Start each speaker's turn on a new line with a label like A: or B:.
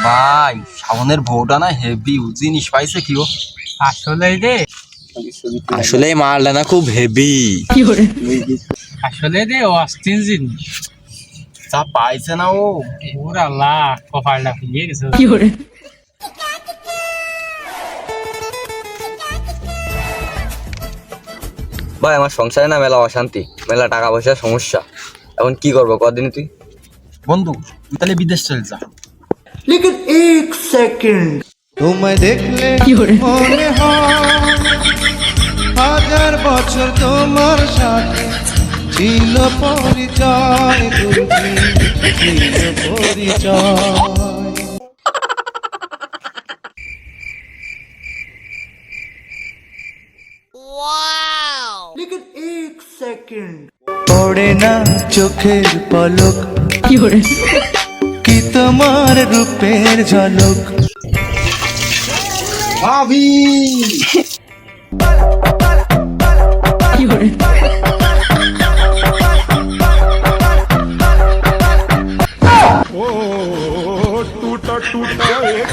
A: ভাই শাওনের বউটা না হেভি জিনিস পাইছে কি ও
B: আসলে রে
A: আসলে এই মালটা না খুব হেভি
B: আসলে রে অস্থির জিনিস
A: যা পাইছে না ও
B: ওর আল্লাহ কপালটা ফুলিয়ে গেছে
C: ভাই আমার সংসারে না মেলা অশান্তি, মেলা টাকা পয়সার সমস্যা। এখন কি করবো কদিন তুই?
A: বন্ধু তুই তাহলে বিদেশ চল যা।
D: लेकिन एक सेकंड
E: তোমায় দেখলে মনে হয় হাজার বছর তোমার সাথে ছিল পরিচয়, দুর্গি ছিল পরিচয়।
D: लेकिन एक सेकंड
E: পড়ে না চোখের পলক কি তোমার রূপের ঝলক।
A: ভাবি
F: टूटा टूटा एक